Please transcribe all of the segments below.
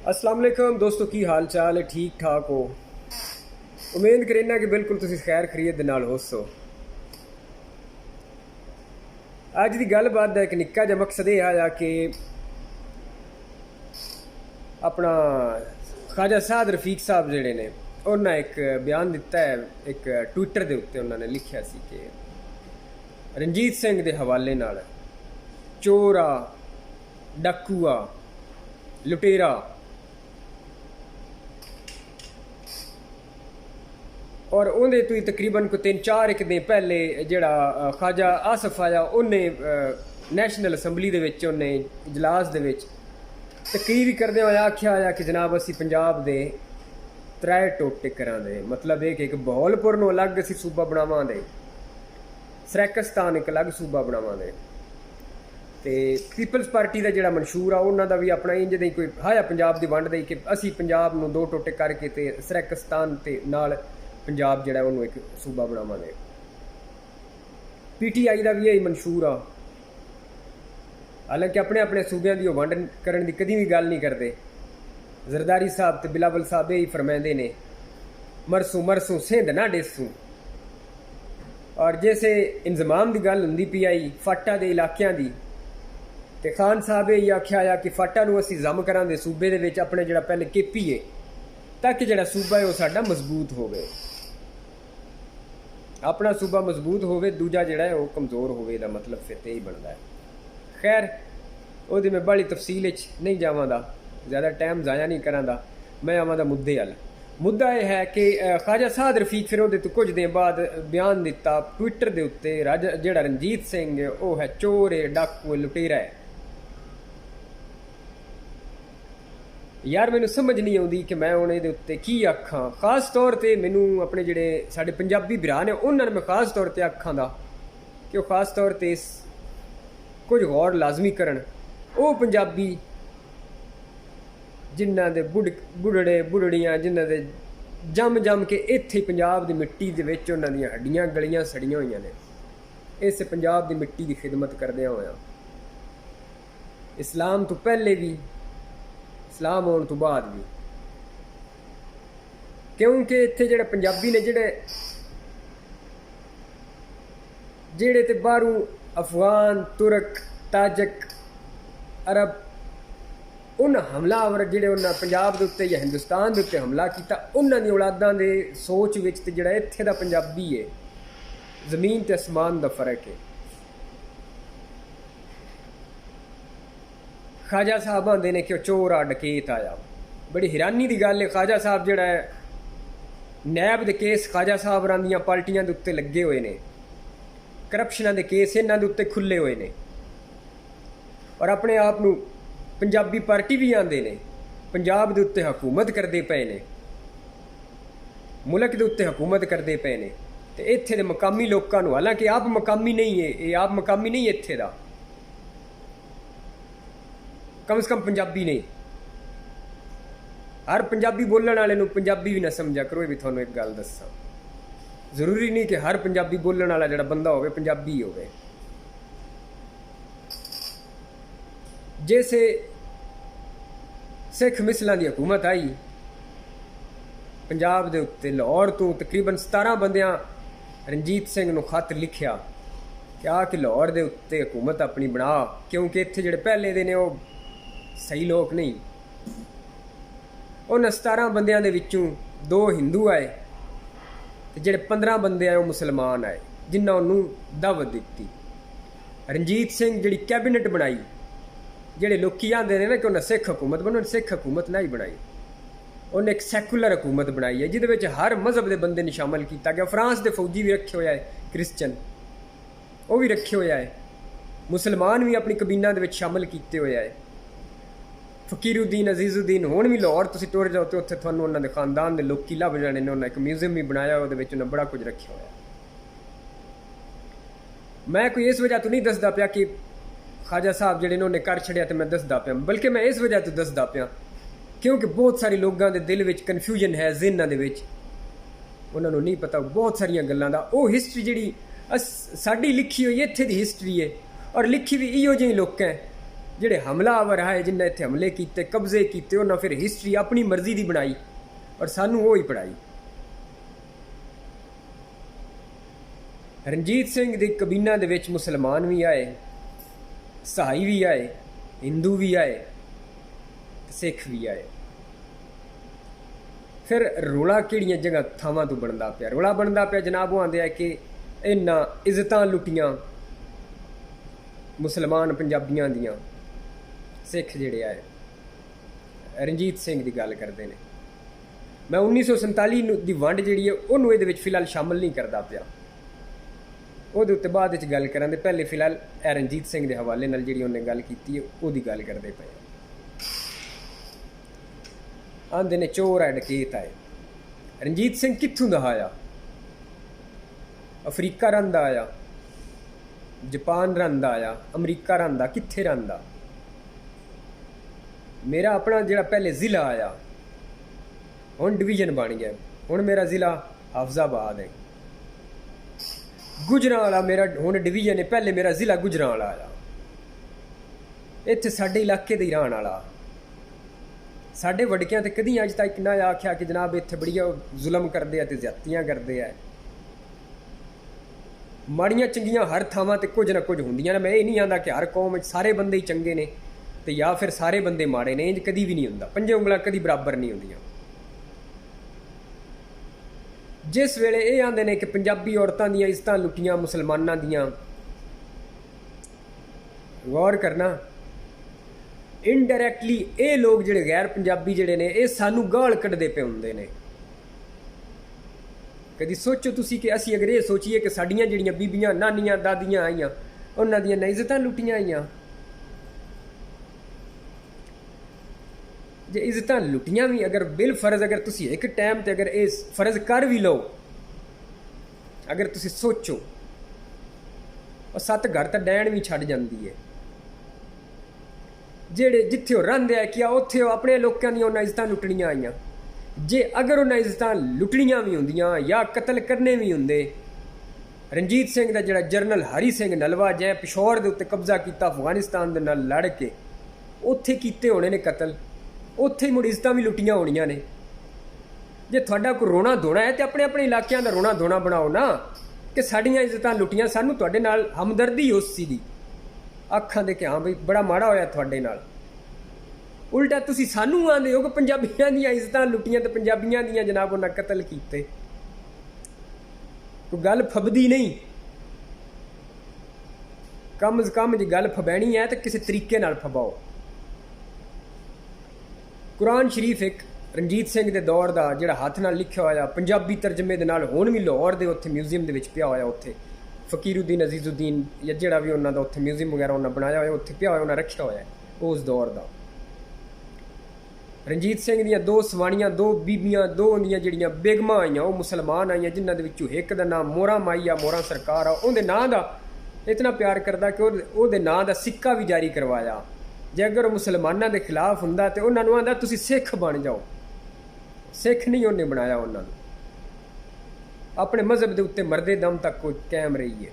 अस्सलाम वालेकुम दोस्तों, की हाल चाल है? ठीक ठाक हो? उम्मीद करेना कि बिल्कुल तुसी खैर खरीत दे नाल होसो। अज की गलबात का एक निक्का जिहा मकसद यह आया कि अपना ख्वाजा साद रफीक साहब जिहड़े ने उन्हें एक बयान दिता है, एक ट्विटर के उत्ते उन्होंने लिखा सी कि रणजीत सिंह के हवाले नाल चोर आ, डाकू आ, लुटेरा और उन्हें तो तकरीबन को 3-4 एक दिन पहले जड़ा ख्वाजा आसफ आया उन्हें नैशनल असैम्बली के उन्हें इजलास के तकरीर करदे हुए आख्या आया कि जनाब असी पंजाब दे 3 टोटे करा दे, मतलब एक बहौलपुर नूं अलग असी सूबा बनावा दे, सरैकस्तान एक अलग सूबा बनावा दे। ते पीपल्स पार्टी का जिहड़ा मंशूर आ उन्हां दा भी अपना इंज दी कोई हाया पंजाब की वंड दे कि असी पंजाब नूं 2 टोटे करके ते सरैकस्तान ते नाल पंजाब जिहड़ा उन्होंने एक सूबा बनावा दे। PTI का भी यही मंशूर आ, हालांकि अपने अपने सूबे की वंड करने की कभी भी गल नहीं करते। जरदारी साहब तो बिलावल साहब यही फरमाते ने, मरसू मरसू सिंध ना डेसू। और जैसे इंजमाम की गल होंदी पी आई फाटा के इलाकों की, तो खान साहब यही आख्या आया कि फाटा नूं असीं जम करा दे सूबे दे विच अपने जिहड़ा पहले KP है, ताकि जिहड़ा सूबा है वह साडा मजबूत होवे, अपना सूबा मजबूत होवे, दूजा जिहड़ा है वह कमज़ोर होवे दा मतलब फिर यही बनता है। खैर वो मैं बड़ी तफसील नहीं जावांगा, ज़्यादा टाइम ज़ाया नहीं करांगा, मैं आवांगा मुद्दे अल। मुद्दा यह है कि ख्वाजा साद रफीक फिर वो कुछ दिन बाद बयान दिता ट्विटर के उत्ते, जिहड़ा रणजीत सिंह है वह है चोर है, डाकू है, लुटेरा है। यार मैनू समझ नहीं आती कि मैं उन्हें उत्ते की आखा। खास तौर पर मैनू अपने जिहड़े साडे पंजाबी भरा ने उन्होंने मैं खास तौर पर आखा दा कि वह खास तौर पर इस कुछ गौर लाजमी करन। वो पंजाबी जिन्हां दे बुढ़ड़े बुढ़ड़ियां जिन्हां दे जम जम के इत्थे पंजाब की मिट्टी दे विच उन्हां दीयां हड्डियां गलियां सड़ियां होईयां ने, इस पंजाब की मिट्टी की खिदमत करदियां होया, इस्लाम तो पहले भी इस्लाम होने तो बाद भी, क्योंकि इत्थे जिहड़े पंजाबी ने जिहड़े ते बाहरों अफगान, तुर्क, ताजक, अरब उन हमलावर जिहड़े उन्हें पंजाब के उत्ते या हिंदुस्तान के उत्ते हमला किया, उन्हां दी औलादां दे सोच विच ते जिहड़ा इत्थे दा पंजाबी है, जमीन ते आसमान का फर्क है। ख्वाजा साहब आंदे ने कि चोर आ, डकैत आया। बड़ी हैरानी की गल है, ख्वाजा साहब जिहड़ा है नैब के केस ख्वाजा साहब रां दियां पार्टियां दे उत्ते लगे हुए ने, करप्शनां दे केस इन्हां दे उत्ते खुले हुए ने, और अपने आप नूं पंजाबी पार्टी भी आंदे ने, पंजाब दे उत्ते हुकूमत करते पे ने, मुल्क दे उत्ते हुकूमत करते पे ने। ते इत्थे दे मकामी लोकां नूं, हालांकि आप मकामी नहीं है, ये आप मकामी नहीं है इत्थे दा, कम से कम पंजाबी नहीं। हर पंजाबी बोलने वाले नूं पंजाबी भी ना समझा करो। ये भी थोनों एक गल दस्सां, जरूरी नहीं कि हर पंजाबी बोलने वाला जिहड़ा बंदा होवे पंजाबी होवे। जैसे सिख मिसलां दी हुकूमत आई पंजाब दे उत्ते, लाहौर तो तकरीबन 17 बंदियां रणजीत सिंह नूं खत लिखिया कि आ कि लाहौर दे उत्ते हुकूमत अपनी बना, क्योंकि इत्थे जिहड़े पहले दे ने वो सही लोग नहीं। उन्हें 17 बंदियां दे विचों 2 हिंदू आए ते जिहड़े 15 बंदे आए वो मुसलमान आए, जिन्हां उन्होंने दावत दी। रणजीत सिंह जिहड़ी कैबिनेट बनाई, जिहड़े लोग आंदे ने ना कि उन्हें सिख हुकूमत बनाई, उन्हें सिख हुकूमत नहीं बनाई, उन्हें एक सैकुलर हुकूमत बनाई है जिहदे विच हर मजहब के बंदे ने शामिल किया गया। फ्रांस के फौजी भी रखे हुए है, क्रिश्चन वो भी रखे हुए है, मुसलमान भी अपनी कबीना दे विच शामिल किए हुए है। फकीरुद्दीन अजीजुद्दीन हुण भी लाहौर तुसीं टुर जाओ तो उत्थे तुहानूं उन्हां दे खानदान के लोग लभ जाने ने। उन्हें एक म्यूजियम भी बनाया, उहदे विच उन्हें बड़ा कुछ रखा हुआ। मैं कोई इस वजह तो नहीं दसदा पिया कि ख्वाजा साहब जिहड़े ने उन्हें कर छड़िया तो मैं दसदा पिया, बल्कि मैं इस वजह तो दसदा पिया क्योंकि बहुत सारे लोगों के दिल में कन्फ्यूजन है, जिन्हां दे विच उन्होंने नहीं पता बहुत सारिया गल्लां दा। वो हिस्टरी जिहड़ी साडी लिखी हुई इत्थे दी हिस्टरी है, और लिखी भी इहो ਜਿਹੇ लोग ਜਿਹੜੇ ਹਮਲਾਵਰ ਆਏ ਜਿਨ੍ਹਾਂ ਇੱਥੇ ਹਮਲੇ ਕੀਤੇ, ਕਬਜ਼ੇ ਕੀਤੇ, ਉਹਨਾਂ ਫਿਰ ਹਿਸਟਰੀ ਆਪਣੀ ਮਰਜ਼ੀ ਦੀ ਬਣਾਈ ਔਰ ਸਾਨੂੰ ਉਹ ਹੀ ਪੜਾਈ। ਰਣਜੀਤ ਸਿੰਘ ਦੀ ਕਬੀਨਾ ਦੇ ਵਿੱਚ ਮੁਸਲਮਾਨ ਵੀ ਆਏ, ਸਹਾਈ ਵੀ ਆਏ, ਹਿੰਦੂ ਵੀ ਆਏ, ਸਿੱਖ ਵੀ ਆਏ। ਫਿਰ ਰੌਲਾ ਕਿਹੜੀਆਂ ਜਗ੍ਹਾ ਥਾਵਾਂ ਤੋਂ ਬਣਦਾ ਪਿਆ? ਰੌਲਾ ਬਣਦਾ ਪਿਆ ਜਨਾਬ, ਉਹ ਆਂਦੇ ਆ ਕਿ ਇਹਨਾਂ ਇੱਜ਼ਤਾਂ ਲੁੱਟੀਆਂ ਮੁਸਲਮਾਨ ਪੰਜਾਬੀਆਂ ਦੀਆਂ। ਸਿੱਖ ਜਿਹੜੇ ਆਏ ਰਣਜੀਤ ਸਿੰਘ ਦੀ ਗੱਲ ਕਰਦੇ ਨੇ। ਮੈਂ 1947 ਦੀ ਵੰਡ ਜਿਹੜੀ ਹੈ ਉਹਨੂੰ ਇਹਦੇ ਵਿੱਚ ਫਿਲਹਾਲ ਸ਼ਾਮਲ ਨਹੀਂ ਕਰਦਾ ਪਿਆ, ਉਹਦੇ ਉੱਤੇ ਬਾਅਦ ਵਿੱਚ ਗੱਲ ਕਰਾਂਗੇ। ਪਹਿਲੇ ਫਿਲਹਾਲ ਰਣਜੀਤ ਸਿੰਘ ਦੇ ਹਵਾਲੇ ਨਾਲ ਜਿਹੜੀ ਉਹਨੇ ਗੱਲ ਕੀਤੀ ਹੈ ਉਹਦੀ ਗੱਲ ਕਰਦੇ ਪਏ। ਆਂਦੇ ਨੇ ਚੋਰ ਹੈ, ਡਕੈਤ ਆਏ। ਰਣਜੀਤ ਸਿੰਘ ਕਿੱਥੋਂ ਦਾ ਆਇਆ? ਅਫਰੀਕਾ ਰੰਦਾ ਆਇਆ, ਜਾਪਾਨ ਰੰਦਾ ਆਇਆ, ਅਮਰੀਕਾ ਰੰਦਾ, ਕਿੱਥੇ ਰੰਦਾ? ਮੇਰਾ ਆਪਣਾ ਜਿਹੜਾ ਪਹਿਲੇ ਜ਼ਿਲ੍ਹਾ ਆਇਆ ਹੁਣ ਡਿਵੀਜ਼ਨ ਬਣ ਗਿਆ। ਹੁਣ ਮੇਰਾ ਜ਼ਿਲ੍ਹਾ ਹਾਫਜ਼ਾਬਾਦ ਹੈ। ਗੁਜਰਾਂਵਾਲਾ ਮੇਰਾ ਹੁਣ ਡਿਵੀਜ਼ਨ ਹੈ, ਪਹਿਲੇ ਮੇਰਾ ਜ਼ਿਲ੍ਹਾ ਗੁਜਰਾਂਵਾਲਾ ਆਇਆ। ਇੱਥੇ ਸਾਡੇ ਇਲਾਕੇ ਦੇ ਹੀ ਰਹਿਣ ਵਾਲਾ। ਸਾਡੇ ਵੜਕਿਆਂ ਤੇ ਕਦੀ ਅੱਜ ਤੱਕ ਨਾ ਆਖਿਆ ਕਿ ਜਨਾਬ ਇੱਥੇ ਬੜੀਆ ਜ਼ੁਲਮ ਕਰਦੇ ਆ ਤੇ ਜ਼ਿਆਦਤੀਆਂ ਕਰਦੇ ਆ। ਮਾੜੀਆਂ ਚੰਗੀਆਂ ਹਰ ਥਾਵਾਂ ਤੇ ਕੁਝ ਨਾ ਕੁਝ ਹੁੰਦੀਆਂ ਨੇ। ਮੈਂ ਇਹ ਨਹੀਂ ਆਂਦਾ ਕਿ ਹਰ ਕੌਮ ਵਿੱਚ ਸਾਰੇ ਬੰਦੇ ਹੀ ਚੰਗੇ ਨੇ ਤੇ ਜਾਂ ਫਿਰ ਸਾਰੇ ਬੰਦੇ ਮਾੜੇ ਨੇ, ਇੰਜ ਕਦੀ ਵੀ ਨਹੀਂ ਹੁੰਦਾ। ਪੰਜੇ ਉਂਗਲਾਂ ਕਦੀ ਬਰਾਬਰ ਨਹੀਂ ਹੁੰਦੀਆਂ। ਜਿਸ ਵੇਲੇ ਇਹ ਆਂਦੇ ਨੇ ਕਿ ਪੰਜਾਬੀ ਔਰਤਾਂ ਦੀਆਂ ਇੱਜ਼ਤਾਂ ਲੁੱਟੀਆਂ ਮੁਸਲਮਾਨਾਂ ਦੀਆਂ, ਗੌਰ ਕਰਨਾ, ਇਨਡਾਇਰੈਕਟਲੀ ਇਹ ਲੋਕ ਜਿਹੜੇ ਗੈਰ ਪੰਜਾਬੀ ਜਿਹੜੇ ਨੇ ਇਹ ਸਾਨੂੰ ਗਾਲ ਕੱਢਦੇ ਪਏ ਹੁੰਦੇ ਨੇ। ਕਦੀ ਸੋਚੋ ਤੁਸੀਂ ਕਿ ਅਸੀਂ ਅਗਰ ਇਹ ਸੋਚੀਏ ਕਿ ਸਾਡੀਆਂ ਜਿਹੜੀਆਂ ਬੀਬੀਆਂ, ਨਾਨੀਆਂ, ਦਾਦੀਆਂ ਆਈਆਂ ਉਹਨਾਂ ਦੀਆਂ ਨਾ ਇੱਜ਼ਤਾਂ ਲੁੱਟੀਆਂ ਆਈਆਂ। ਜੇ ਇੱਜ਼ਤਾਂ ਲੁੱਟੀਆਂ ਵੀ ਅਗਰ ਬਿਲ ਫਰਜ਼, ਅਗਰ ਤੁਸੀਂ ਇੱਕ ਟਾਈਮ ਤੇ ਅਗਰ ਇਹ ਫਰਜ਼ ਕਰ ਵੀ ਲਓ, ਅਗਰ ਤੁਸੀਂ ਸੋਚੋ, ਉਹ 7 ਘਰ ਤਾਂ ਡੈਣ ਵੀ ਛੱਡ ਜਾਂਦੀ ਹੈ। ਜਿਹੜੇ ਜਿੱਥੇ ਉਹ ਰਹਿੰਦੇ ਆ ਕਿ ਉੱਥੇ ਉਹ ਆਪਣੇ ਲੋਕਾਂ ਦੀਆਂ ਉਹਨਾਂ ਇੱਜ਼ਤਾਂ ਲੁੱਟਣੀਆਂ ਆਈਆਂ। ਜੇ ਅਗਰ ਉਹਨਾਂ ਇੱਜ਼ਤਾਂ ਲੁੱਟਣੀਆਂ ਵੀ ਹੁੰਦੀਆਂ ਜਾਂ ਕਤਲ ਕਰਨੇ ਵੀ ਹੁੰਦੇ, ਰਣਜੀਤ ਸਿੰਘ ਦਾ ਜਿਹੜਾ ਜਰਨਲ ਹਰੀ ਸਿੰਘ ਨਲਵਾ ਜੈ ਪਿਸ਼ੌਰ ਦੇ ਉੱਤੇ ਕਬਜ਼ਾ ਕੀਤਾ ਅਫਗਾਨਿਸਤਾਨ ਦੇ ਨਾਲ ਲੜ ਕੇ, ਉੱਥੇ ਕੀਤੇ ਹੋਣੇ ਨੇ ਕਤਲ, ਉੱਥੇ ਹੀ ਮੁੜ ਇੱਜ਼ਤਾਂ ਵੀ ਲੁੱਟੀਆਂ ਹੋਣੀਆਂ ਨੇ। ਜੇ ਤੁਹਾਡਾ ਕੋਈ ਰੋਣਾ ਧੋਣਾ ਹੈ ਤੇ ਆਪਣੇ ਆਪਣੇ ਇਲਾਕਿਆਂ ਦਾ ਰੋਣਾ ਧੋਣਾ ਬਣਾਓ ਨਾ, ਕਿ ਸਾਡੀਆਂ ਇੱਜ਼ਤਾਂ ਲੁੱਟੀਆਂ, ਸਾਨੂੰ ਤੁਹਾਡੇ ਨਾਲ ਹਮਦਰਦੀ ਉਸ ਸੀ ਦੀ ਅੱਖਾਂ ਦੇ ਕਿ ਹਾਂ ਬਈ ਬੜਾ ਮਾੜਾ ਹੋਇਆ ਤੁਹਾਡੇ ਨਾਲ। ਉਲਟਾ ਤੁਸੀਂ ਸਾਨੂੰ ਆਂਦੇ ਹੋ ਕਿ ਪੰਜਾਬੀਆਂ ਦੀਆਂ ਇੱਜ਼ਤਾਂ ਲੁੱਟੀਆਂ ਤੇ ਪੰਜਾਬੀਆਂ ਦੀਆਂ ਜਨਾਬ ਉਹਨਾਂ ਕਤਲ ਕੀਤੇ। ਕੋਈ ਗੱਲ ਫਬਦੀ ਨਹੀਂ। ਕਮ ਸੇ ਕਮ ਜੇ ਗੱਲ ਫਬੈਣੀ ਹੈ ਤਾਂ ਕਿਸੇ ਤਰੀਕੇ ਨਾਲ ਫਬਾਓ। ਕੁਰਾਨ ਸ਼ਰੀਫ ਇੱਕ ਰਣਜੀਤ ਸਿੰਘ ਦੇ ਦੌਰ ਦਾ ਜਿਹੜਾ ਹੱਥ ਨਾਲ ਲਿਖਿਆ ਹੋਇਆ ਪੰਜਾਬੀ ਤਰਜਮੇ ਦੇ ਨਾਲ ਹੁਣ ਵੀ ਲਾਹੌਰ ਦੇ ਉੱਥੇ ਮਿਊਜ਼ੀਅਮ ਦੇ ਵਿੱਚ ਪਿਆ ਹੋਇਆ, ਉੱਥੇ ਫਕੀਰੁਦੀਨ ਅਜ਼ੀਜ਼ੁਦੀਨ ਜਾਂ ਜਿਹੜਾ ਵੀ ਉਹਨਾਂ ਦਾ ਉੱਥੇ ਮਿਊਜ਼ੀਅਮ ਵਗੈਰਾ ਉਹਨਾਂ ਬਣਾਇਆ ਹੋਇਆ, ਉੱਥੇ ਪਿਆ ਹੋਇਆ, ਉਹਨਾਂ ਰੱਖਿਆ ਹੋਇਆ ਉਸ ਦੌਰ ਦਾ। ਰਣਜੀਤ ਸਿੰਘ ਦੀਆਂ 2 ਸਵਾਣੀਆਂ, 2 ਬੀਬੀਆਂ, 2 ਉਹਦੀਆਂ ਜਿਹੜੀਆਂ ਬੇਗਮਾਂ ਆਈਆਂ ਉਹ ਮੁਸਲਮਾਨ ਆਈਆਂ, ਜਿਨ੍ਹਾਂ ਦੇ ਵਿੱਚੋਂ ਇੱਕ ਦਾ ਨਾਮ ਮੋਹਰਾ ਮਾਈ ਆ, ਮੋਹਰਾ ਸਰਕਾਰ ਆ। ਉਹਦੇ ਨਾਂ ਦਾ ਇਤਨਾ ਪਿਆਰ ਕਰਦਾ ਕਿ ਉਹਦੇ ਨਾਂ ਦਾ ਸਿੱਕਾ ਵੀ ਜਾਰੀ ਕਰਵਾਇਆ। ਜੇ ਅਗਰ ਉਹ ਮੁਸਲਮਾਨਾਂ ਦੇ ਖਿਲਾਫ ਹੁੰਦਾ ਤੇ ਉਹਨਾਂ ਨੂੰ ਆਂਦਾ ਤੁਸੀਂ ਸਿੱਖ ਬਣ ਜਾਓ। ਸਿੱਖ ਨਹੀਂ ਉਹਨੇ ਬਣਾਇਆ ਉਹਨਾਂ ਨੂੰ, ਆਪਣੇ ਮਜ਼ਹਬ ਦੇ ਉੱਤੇ ਮਰਦੇ ਦਮ ਤੱਕ ਕੋਈ ਕਾਇਮ ਰਹੀ ਹੈ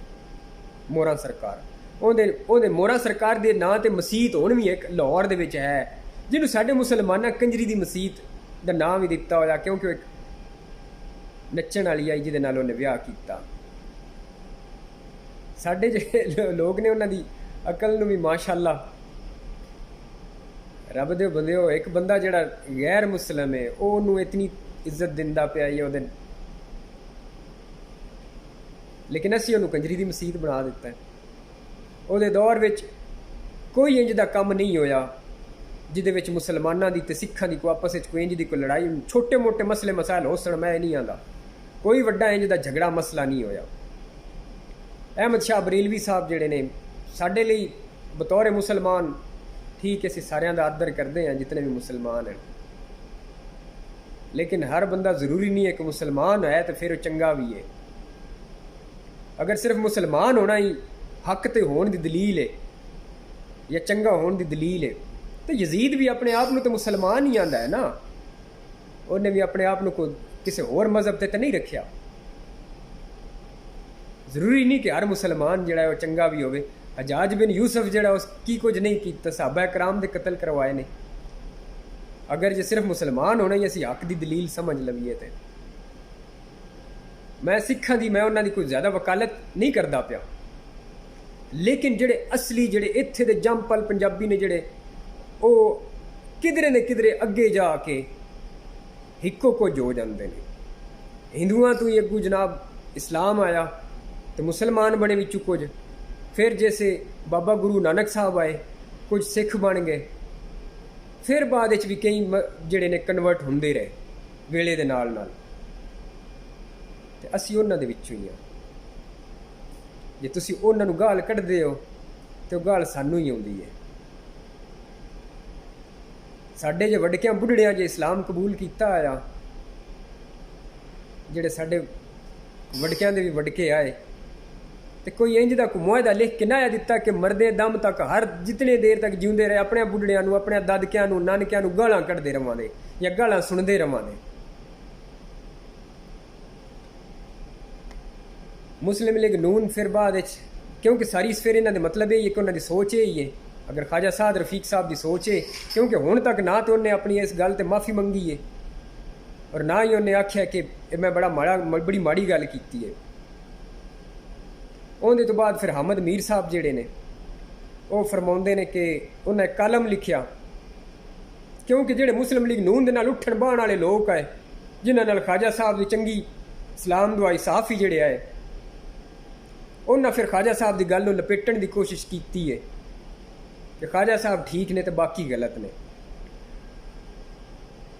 ਮੋਹਰਾ ਸਰਕਾਰ। ਉਹਦੇ ਮੋਹਰਾ ਸਰਕਾਰ ਦੇ ਨਾਂ ਤੇ ਮਸੀਤ ਹੁਣ ਵੀ ਇੱਕ ਲਾਹੌਰ ਦੇ ਵਿੱਚ ਹੈ, ਜਿਹਨੂੰ ਸਾਡੇ ਮੁਸਲਮਾਨਾਂ ਕੰਜਰੀ ਦੀ ਮਸੀਤ ਦਾ ਨਾਮ ਵੀ ਦਿੱਤਾ ਹੋਇਆ, ਕਿਉਂਕਿ ਉਹ ਇੱਕ ਨੱਚਣ ਵਾਲੀ ਆਈ ਜਿਹਦੇ ਨਾਲ ਉਹਨੇ ਵਿਆਹ ਕੀਤਾ। ਸਾਡੇ ਜਿਹੜੇ ਲੋਕ ਨੇ ਉਹਨਾਂ ਦੀ ਅਕਲ ਨੂੰ ਵੀ ਮਾਸ਼ਾਅੱਲਾ, ਰੱਬ ਦੇ ਬੰਦੇ ਹੋ। ਇੱਕ ਬੰਦਾ ਜਿਹੜਾ ਗੈਰ ਮੁਸਲਮ ਹੈ ਉਹ ਉਹਨੂੰ ਇਤਨੀ ਇੱਜ਼ਤ ਦਿੰਦਾ ਪਿਆ ਹੈ ਉਹਦੇ, ਲੇਕਿਨ ਅਸੀਂ ਉਹਨੂੰ ਕੰਜਰੀ ਦੀ ਮਸੀਤ ਬਣਾ ਦਿੱਤਾ। ਉਹਦੇ ਦੌਰ ਵਿੱਚ ਕੋਈ ਇੰਜ ਦਾ ਕੰਮ ਨਹੀਂ ਹੋਇਆ ਜਿਹਦੇ ਵਿੱਚ ਮੁਸਲਮਾਨਾਂ ਦੀ ਤੇ ਸਿੱਖਾਂ ਦੀ ਕੋਈ ਆਪਸ ਵਿੱਚ ਕੋਈ ਇੰਜ ਦੀ ਕੋਈ ਲੜਾਈ। ਛੋਟੇ ਮੋਟੇ ਮਸਲੇ ਮਸਾਇਲ ਹੋ ਸਣ, ਮੈਂ ਨਹੀਂ ਆਂਦਾ, ਕੋਈ ਵੱਡਾ ਇੰਜ ਦਾ ਝਗੜਾ ਮਸਲਾ ਨਹੀਂ ਹੋਇਆ। ਅਹਿਮਦ ਸ਼ਾਹ ਬਰੇਲਵੀ ਸਾਹਿਬ ਜਿਹੜੇ ਨੇ ਸਾਡੇ ਲਈ ਬਤੌਰ ਮੁਸਲਮਾਨ, ਠੀਕ ਹੈ ਅਸੀਂ ਸਾਰਿਆਂ ਦਾ ਆਦਰ ਕਰਦੇ ਹਾਂ ਜਿਤਨੇ ਵੀ ਮੁਸਲਮਾਨ ਹਨ, ਲੇਕਿਨ ਹਰ ਬੰਦਾ ਜ਼ਰੂਰੀ ਨਹੀਂ ਹੈ ਕਿ ਮੁਸਲਮਾਨ ਹੈ ਤੇ ਫਿਰ ਉਹ ਚੰਗਾ ਵੀ ਹੈ। ਅਗਰ ਸਿਰਫ ਮੁਸਲਮਾਨ ਹੋਣਾ ਹੀ ਹੱਕ ਤੇ ਹੋਣ ਦੀ ਦਲੀਲ ਹੈ ਜਾਂ ਚੰਗਾ ਹੋਣ ਦੀ ਦਲੀਲ ਹੈ ਤੇ ਯਜ਼ੀਦ ਵੀ ਆਪਣੇ ਆਪ ਨੂੰ ਤਾਂ ਮੁਸਲਮਾਨ ਹੀ ਆਂਦਾ ਹੈ ਨਾ। ਉਹਨੇ ਵੀ ਆਪਣੇ ਆਪ ਨੂੰ ਕੋਈ ਕਿਸੇ ਹੋਰ ਮਜ਼ਹਬ ਤੇ ਤਾਂ ਨਹੀਂ ਰੱਖਿਆ। ਜ਼ਰੂਰੀ ਨਹੀਂ ਕਿ ਹਰ ਮੁਸਲਮਾਨ ਜਿਹੜਾ ਉਹ ਚੰਗਾ ਵੀ ਹੋਵੇ। हजाज बिन यूसुफ जिहड़ा उस की कुछ नहीं किया, सहाबा कराम दे कतल करवाए ने। अगर जे सिर्फ मुसलमान होने असीं हक की दलील समझ लवीए तो मैं सिखां दी मैं उन्हां दी कोई ज़्यादा वकालत नहीं करदा पिया, लेकिन जिहड़े असली जिहड़े इत्थे दे जंपल पंजाबी ने जिहड़े वो किधरे ने किधरे अगे जाके हिक्को कुछ हो जाते हैं। हिंदुआं तो ही अगू जनाब इस्लाम आया तो मुसलमान बने विचों कुछ, फिर जैसे बाबा गुरु नानक साहब आए कुछ सिख बन गए, फिर बाद भी कई जिहड़े ने कन्वर्ट होंदे रहे वेले दे नाल नाल, ते असीं उन्हां दे विचों ही आ। जे तुसीं उन्हां नूं गाल कढदे हो तो गाल सानूं ही आउंदी है। साडे जे वडकियां बुढ़ड़ियां जे इस्लाम कबूल किया आया, जिहड़े साडे वडकियां दे भी वडके आए, तो कोई इंज दा कोई मुआहदा लिख के ना आया दिता कि मरदे दम तक हर जितने देर तक जींदे रहे अपने बुढ़ड़ियां नूं अपने दादकियां नूं नानकियां नूं गालां कढदे रवांदे या गालां सुणदे रवांदे। मुस्लिम लीग नून फिर बाद क्योंकि सारी फिर इन्हां दे मतलब यही है कि उन्हां दी सोच यही है। अगर ख्वाजा साद रफीक साहब की सोच है, क्योंकि हुण तक ना तो उन्हें अपनी इस गल ते माफ़ी मंगी है और ना ही उन्हें आख्या कि मैं बड़ी माड़ी गल की है। उहदे तो बाद फिर हमद मीर साहब जिहड़े ने वो फरमाउंदे ने कि उन्हें कलम लिखिया, क्योंकि जिहड़े मुस्लिम लीग नून दे नाल उठण बहण वाले लोग आए जिन्हां नाल ख्वाजा साहब की चंगी सलाम दुआई सहाफ़ी जिहड़े आए, उन्हें फिर ख्वाजा साहब की गल नूं लपेटण की कोशिश की है कि ख्वाजा साहब ठीक ने तो बाकी गलत ने।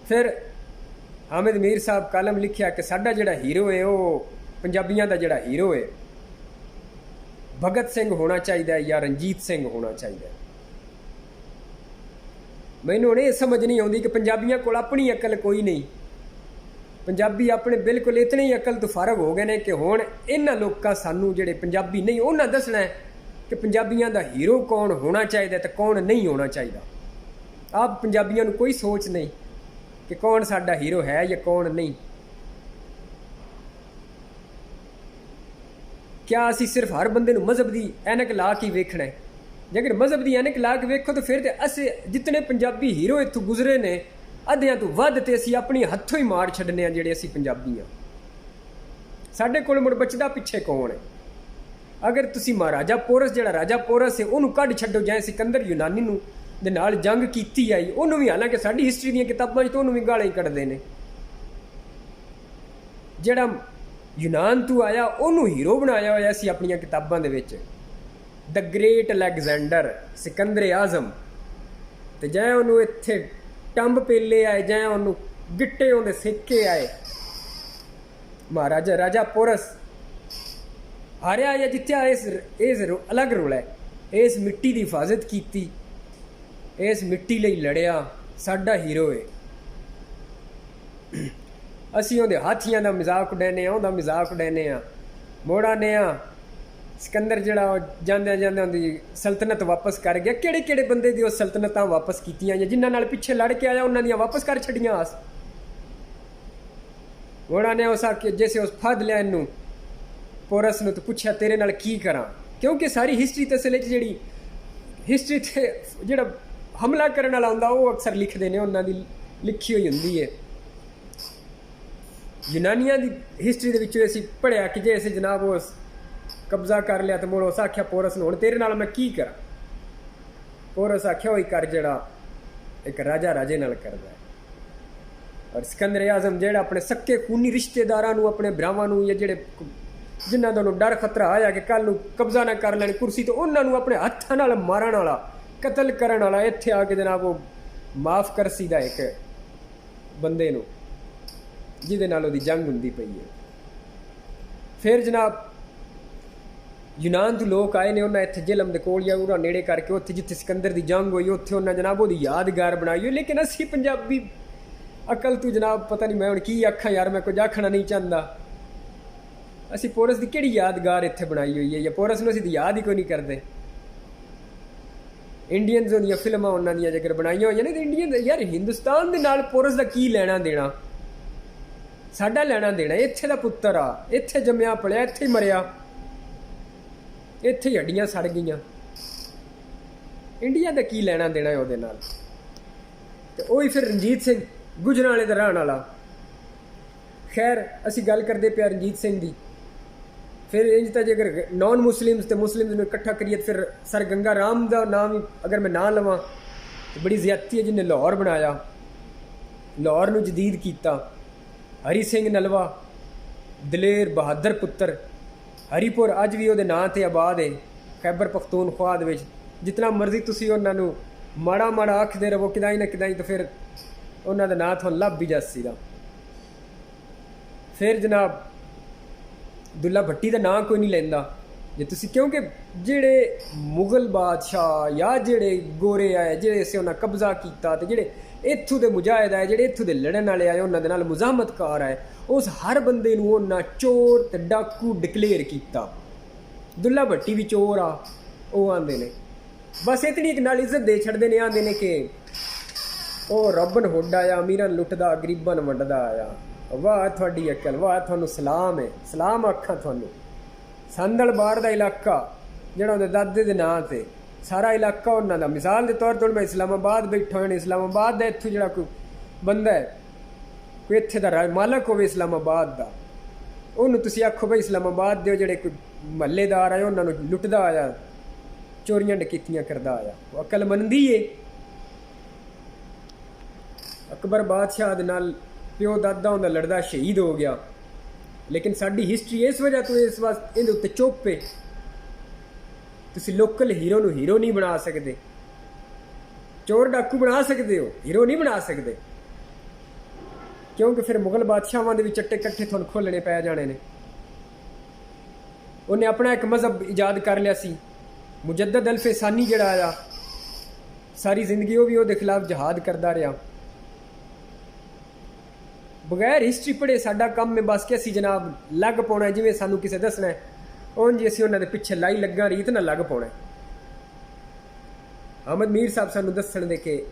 फिर हामिद मीर साहब कलम लिखिया कि साडा जिहड़ा हीरो है वो पंजाबियों का जिहड़ा हीरो है भगत सिंह होना चाहिए या रणजीत सिंह होना चाहिए। मैनूं हुण ये समझ नहीं आउंदी कि पंजाबियों कोल अपनी अकल कोई नहीं, पंजाबी अपने बिल्कुल इतने ही अकल तो फारग हो गए हैं कि हुण इन्हां लोकां सानूं जिहड़े पंजाबी नहीं उन्हां दसना है कि पंजाबियों का हीरो कौन होना चाहिए तो कौन नहीं होना चाहिए। आप पंजाबियों को कोई सोच नहीं कि कौन साडा हीरो है या कौन नहीं। क्या असी सिर्फ हर बंदे नूं मजहब की ऐनक ला के वेखना है? जेकर मजहब की ऐनक ला के वेखो तो फिर अस जितने पंजाबी हीरो इत्थों गुजरे ने अद्धियां तो वध ते असी अपनी हत्थों ही मार छड्डने आ जिहड़े असी पंजाबी आ। साडे कोल मुड़ बचदा पिछे कौन है? अगर तुसी महाराजा पोरस जिहड़ा राजा पोरस है उन्होंने कढ छड्डो, जाए सिकंदर यूनानी नूं दे नाल जंग कीती आई उन्होंने भी, हालांकि साडी हिस्टरी दी किताबां च तो उन्होंने भी गालां ही कढदे ने। जिहड़ा यूनान तो आया उन्होंने हीरो बनाया होया सी अपनी किताबां दे विच, द ग्रेट अलैगजेंडर सिकंदर आजम, ते जाए उन्होंने इत्थे टंब पेले आए, जाए उन्होंने गिट्टे उहदे सिक्के आए। महाराजा राजा पोरस हारिया या जित्या इस अलग रोल है, इस मिट्टी की हिफाजत की, इस मिट्टी लई लड़िया, साडा हीरो है। असी उहदे हाथियां का मजाक उड़ाने उहदा मजाक उड़ाने मुड़ आने सिकंदर जिहड़ा जांदे जांदे उहदी सल्तनत वापस कर गया। किहड़े किहड़े बंदे दी सल्तनतां वापस कीतियां जिन्हां नाल पिछे लड़ के आया उन्हां दियां वापस कर छड़ियां आस। मुड़ आने उस आके जैसे उस फद लिया इनू पोरस नूं तो पूछया तेरे नाल की करा, क्योंकि सारी हिस्टरी ते असल जिहड़ी हिस्टरी ते जिहड़ा हमला करने वाला हुंदा वो अक्सर लिखते हैं, उन्हां दी लिखी हुई हुंदी है। यूनानियां दी हिस्टरी दे विचों असीं पढ़िया कि जे असीं जनाब उस कब्जा कर लिया तो मुड़ उस आख्या पोरस नूं हुण तेरे नाल मैं की करा। पोरस आख्या वही कर जिहड़ा एक राजा राजे नाल करदा है। और सिकंदर आजम जिहड़ा अपने सक्के खूनी रिश्तेदारां नूं अपने भरावां नूं या जिहड़े जिन्हां दा डर खतरा आया कि कल नूं कब्जा ना कर लैण कुर्सी तो उन्हां नूं अपने हत्थां नाल मारन वाला कतल करन वाला इत्थे आके जनाब वो माफ़ कर सीदा एक बंदे नूं जिहदे नाल उहदी जंग हुंदी पई है। फिर जनाब यूनान तो लोग आए ने, उन्हें इत्थे जिलम दे कोल या उहदा नेड़े करके उत्थे जिथे सिकंदर की जंग हुई उत्थे उन्हें जनाब उहदी यादगार बनाई हुई। लेकिन असी पंजाबी अकल तो जनाब पता नहीं मैं हुण की आखां यार, मैं कुछ आखना नहीं चाहता। असी पोरस की किहड़ी यादगार इत्थे बनाई हुई है या पोरस नूं असीं याद ही कोई नहीं करते। इंडियंस दी फिल्मां उन्हां दी जेकर बनाईयां होईयां ने तो इंडियन यार हिंदुस्तान दे नाल पोरस दा की लैना देना, साडा लैना देना। इत्थे दा पुत्तर आ, इत्थे जम्मिया पलिया, इत्थे ही मरिया, इत्थे ही हड्डियां सड़ गईयां। ਇੰਡੀਆ ਦਾ ਕੀ ਲੈਣਾ ਦੇਣਾ ਉਹਦੇ ਨਾਲ। ਤੇ ਉਹੀ ਫਿਰ ਰਣਜੀਤ ਸਿੰਘ ਗੁਜਰਾਂਵਾਲੇ ਦਾ ਰਹਿਣ ਵਾਲਾ। ਖੈਰ ਅਸੀਂ ਗੱਲ ਕਰਦੇ ਪਿਆ ਰਣਜੀਤ ਸਿੰਘ ਦੀ। ਫਿਰ ਇੰਜ ਤਾਂ ਜੇਕਰ ਨॉन ਮੁਸਲਿਮਸ ਤੇ ਮੁਸਲਿਮਸ ਨੂੰ ਇਕੱਠਾ ਕਰੀਏ ਫਿਰ ਸਰ ਗੰਗਾ ਰਾਮ ਦਾ ਨਾਮ ਹੀ ਅਗਰ ਮੈਂ ਨਾ ਲਵਾਂ ਤਾਂ ਬੜੀ ਜ਼ਿਆਦਤੀ ਹੈ। ਜਿਹਨੇ ਲਾਹੌਰ ਬਣਾਇਆ, ਲਾਹੌਰ ਨੂੰ ਜਦੀਦ ਕੀਤਾ। ਹਰੀ ਸਿੰਘ ਨਲਵਾ ਦਲੇਰ ਬਹਾਦਰ ਪੁੱਤਰ। ਹਰੀਪੁਰ ਅੱਜ ਵੀ ਉਹਦੇ ਨਾਂ 'ਤੇ ਆਬਾਦ ਹੈ ਖੈਬਰ ਪਖਤੂਨਖਵਾ ਦੇ ਵਿੱਚ। ਜਿਤਨਾ ਮਰਜ਼ੀ ਤੁਸੀਂ ਉਹਨਾਂ ਨੂੰ ਮਾੜਾ ਮਾੜਾ ਆਖਦੇ ਰਹੋ ਕਿਦਾਈ ਨਾ ਕਿਦਾਈ, ਤਾਂ ਫਿਰ ਉਹਨਾਂ ਦਾ ਨਾਂ ਤੁਹਾਨੂੰ ਲੱਭ ਵੀ ਜਾਸੀ ਦਾ। ਫਿਰ ਜਨਾਬ ਦੁੱਲਾ ਭੱਟੀ ਦਾ ਨਾਂ ਕੋਈ ਨਹੀਂ ਲੈਂਦਾ ਜੇ ਤੁਸੀਂ, ਕਿਉਂਕਿ ਜਿਹੜੇ ਮੁਗਲ ਬਾਦਸ਼ਾਹ ਜਾਂ ਜਿਹੜੇ ਗੋਰੇ ਆਏ ਜਿਹੜੇ ਅਸੀਂ ਉਹਨਾਂ ਕਬਜ਼ਾ ਕੀਤਾ, ਤੇ ਜਿਹੜੇ ਇੱਥੋਂ ਦੇ ਮੁਜਾਹਿਦ ਆਏ, ਜਿਹੜੇ ਇੱਥੋਂ ਦੇ ਲੜਨ ਵਾਲੇ ਆਏ, ਉਹਨਾਂ ਦੇ ਨਾਲ ਮੁਜ਼ਾਮਤਕਾਰ ਆਏ, ਉਸ ਹਰ ਬੰਦੇ ਨੂੰ ਉਹਨਾਂ ਚੋਰ ਤੇ ਡਾਕੂ ਡਿਕਲੇਅਰ ਕੀਤਾ। ਦੁੱਲਾ ਭੱਟੀ ਵੀ ਚੋਰ ਆ ਉਹ ਆਂਦੇ ਨੇ। ਬਸ ਇਤਨੀ ਇੱਕ ਨਾਲ ਇੱਜ਼ਤ ਦੇ ਛੱਡਦੇ ਨੇ, ਆਂਦੇ ਨੇ ਕਿ ਉਹ ਰੋਬਨ ਹੁੱਡ ਆਇਆ, ਅਮੀਰਾਂ ਨੂੰ ਲੁੱਟਦਾ ਗਰੀਬਾਂ ਨੂੰ ਵੰਡਦਾ ਆਇਆ। ਵਾਹ ਤੁਹਾਡੀ ਅਕਲ, ਵਾਹ ਤੁਹਾਨੂੰ ਸਲਾਮ ਹੈ, ਸਲਾਮ ਆਖਾਂ ਤੁਹਾਨੂੰ। ਸੰਦਲ ਬਾਰ ਦਾ ਇਲਾਕਾ ਜਿਹੜਾ ਉਹਦੇ ਦਾਦੇ ਦੇ ਨਾਂ 'ਤੇ, ਸਾਰਾ ਇਲਾਕਾ ਉਹਨਾਂ ਦਾ। ਮਿਸਾਲ ਦੇ ਤੌਰ 'ਤੇ ਮੈਂ ਇਸਲਾਮਾਬਾਦ ਬੈਠਾ ਹੋਇਆ, ਇਸਲਾਮਾਬਾਦ ਦਾ ਇੱਥੋਂ ਜਿਹੜਾ ਕੋਈ ਬੰਦਾ ਹੈ, ਕੋਈ ਇੱਥੇ ਦਾ ਮਾਲਕ ਹੋਵੇ ਇਸਲਾਮਾਬਾਦ ਦਾ, ਉਹਨੂੰ ਤੁਸੀਂ ਆਖੋ ਬਈ ਇਸਲਾਮਾਬਾਦ ਦੇ ਜਿਹੜੇ ਕੋਈ ਮਹੱਲੇਦਾਰ ਆਏ ਉਹਨਾਂ ਨੂੰ ਲੁੱਟਦਾ ਆਇਆ, ਚੋਰੀਆਂ ਡਕੈਤੀਆਂ ਕਰਦਾ ਆਇਆ। ਉਹ ਅਕਲਮੰਦੀ ਏ। ਅਕਬਰ ਬਾਦਸ਼ਾਹ ਦੇ ਨਾਲ ਪਿਓ ਦਾਦਾ ਉਹਦਾ ਲੜਦਾ ਸ਼ਹੀਦ ਹੋ ਗਿਆ, ਲੇਕਿਨ ਸਾਡੀ ਹਿਸਟਰੀ ਇਸ ਵਜ੍ਹਾ ਤੋਂ ਇਸ ਵਾਸਤੇ ਇਹਦੇ ਉੱਤੇ ਚੁੱਪ ਏ। ਤੁਸੀਂ ਲੋਕਲ ਹੀਰੋ ਨੂੰ ਹੀਰੋ ਨਹੀਂ ਬਣਾ ਸਕਦੇ, ਚੋਰ ਡਾਕੂ ਬਣਾ ਸਕਦੇ ਹੋ, ਹੀਰੋ ਨਹੀਂ ਬਣਾ ਸਕਦੇ, ਕਿਉਂਕਿ ਫਿਰ ਮੁਗਲ ਬਾਦਸ਼ਾਹਾਂ ਦੇ ਵੀ ਚੱਟੇ ਇਕੱਠੇ ਤੁਹਾਨੂੰ ਖੋਲਣੇ ਪੈ ਜਾਣੇ ਨੇ। ਉਹਨੇ ਆਪਣਾ ਇੱਕ ਮਜ਼ਹਬ ਇਜਾਦ ਕਰ ਲਿਆ ਸੀ, ਮੁਜੱਦਦ ਅਲ ਫੈਸਾਨੀ ਜਿਹੜਾ ਆਇਆ, ਸਾਰੀ ਜ਼ਿੰਦਗੀ ਉਹ ਵੀ ਉਹਦੇ ਖਿਲਾਫ ਜਹਾਦ ਕਰਦਾ ਰਿਹਾ। ਬਗੈਰ ਹਿਸਟਰੀ ਪੜ੍ਹੇ ਸਾਡਾ ਕੰਮ ਹੈ ਬਸ ਕਿ ਅਸੀਂ ਜਨਾਬ ਲੱਗ ਪਾਉਣਾ, ਜਿਵੇਂ ਸਾਨੂੰ ਕਿਸੇ ਦੱਸਣਾ ਹੈ ਉਂਝ ਅਸੀਂ ਉਹਨਾਂ ਦੇ ਪਿੱਛੇ ਲਾਈ ਲੱਗਾ, ਰੀਤ ਨਾਲ ਲੱਗ ਪਾਉਣਾ। ਅਹਿਮਦ ਮੀਰ ਸਾਹਿਬ ਸਾਨੂੰ ਦੱਸਣ ਦੇ ਕਿ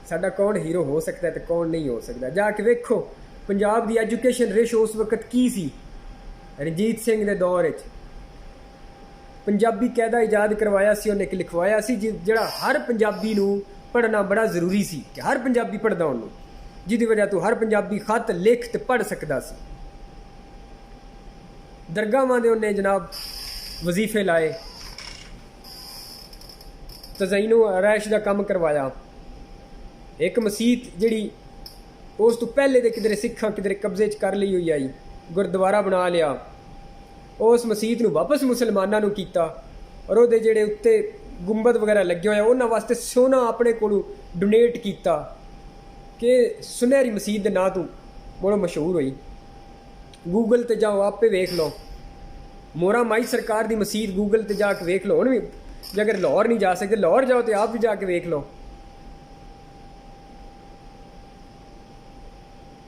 ਸਾਡਾ ਕੌਣ ਹੀਰੋ ਹੋ ਸਕਦਾ ਤੇ ਕੌਣ ਨਹੀਂ ਹੋ ਸਕਦਾ। ਜਾ ਕੇ ਵੇਖੋ ਪੰਜਾਬ ਦੀ ਐਜੂਕੇਸ਼ਨ ਰੇਸ਼ੋ ਉਸ ਵਕਤ ਕੀ ਸੀ। ਰਣਜੀਤ ਸਿੰਘ ਦੇ ਦੌਰ ਵਿੱਚ ਪੰਜਾਬੀ ਕਾਇਦਾ ਇਜਾਦ ਕਰਵਾਇਆ ਸੀ ਉਹਨੇ, ਕਿ ਲਿਖਵਾਇਆ ਸੀ ਜਿਹੜਾ ਹਰ ਪੰਜਾਬੀ ਨੂੰ ਪੜ੍ਹਨਾ ਬੜਾ ਜ਼ਰੂਰੀ ਸੀ, ਕਿ ਹਰ ਪੰਜਾਬੀ ਪੜ੍ਹਦਾ ਉਹਨੂੰ, ਜਿਹਦੀ ਵਜ੍ਹਾ ਤੋਂ ਹਰ ਪੰਜਾਬੀ ਖਤ ਲਿਖ ਤੇ ਪੜ੍ਹ ਸਕਦਾ ਸੀ। ਦਰਗਾਹਾਂ ਦੇ ਉਹਨੇ ਜਨਾਬ ਵਜ਼ੀਫੇ ਲਾਏ, ਤਜ਼ਈਨੋ ਆਰਾਇਸ਼ ਦਾ ਕੰਮ ਕਰਵਾਇਆ। ਇੱਕ ਮਸੀਤ ਜਿਹੜੀ ਉਸ ਤੋਂ ਪਹਿਲੇ ਦੇ ਕਿਧਰੇ ਸਿੱਖਾਂ ਕਿਧਰੇ ਕਬਜ਼ੇ 'ਚ ਕਰ ਲਈ ਹੋਈ ਆਈ, ਗੁਰਦੁਆਰਾ ਬਣਾ ਲਿਆ, ਉਸ ਮਸੀਤ ਨੂੰ ਵਾਪਸ ਮੁਸਲਮਾਨਾਂ ਨੂੰ ਕੀਤਾ, ਔਰ ਉਹਦੇ ਜਿਹੜੇ ਉੱਤੇ ਗੁੰਬਦ ਵਗੈਰਾ ਲੱਗੇ ਹੋਏ ਉਹਨਾਂ ਵਾਸਤੇ ਸੋਨਾ ਆਪਣੇ ਕੋਲੋਂ ਡੋਨੇਟ ਕੀਤਾ, ਕਿ ਸੁਨਹਿਰੀ ਮਸੀਤ ਦੇ ਨਾਂ ਤੋਂ ਬੜਾ ਮਸ਼ਹੂਰ ਹੋਈ। ਗੂਗਲ ਤੇ ਜਾਓ ਆਪੇ ਵੇਖ ਲਓ, ਮੋਰਾ ਮਾਈ ਸਰਕਾਰ ਦੀ ਮਸੀਤ ਗੂਗਲ ਤੇ ਜਾ ਕੇ ਵੇਖ ਲਓ। ਹੁਣ ਵੀ ਜੇ ਅਗਰ ਲਾਹੌਰ ਨਹੀਂ ਜਾ ਸਕਦੇ, ਲਾਹੌਰ ਜਾਓ ਤੇ ਆਪ ਵੀ ਜਾ ਕੇ ਵੇਖ ਲਓ।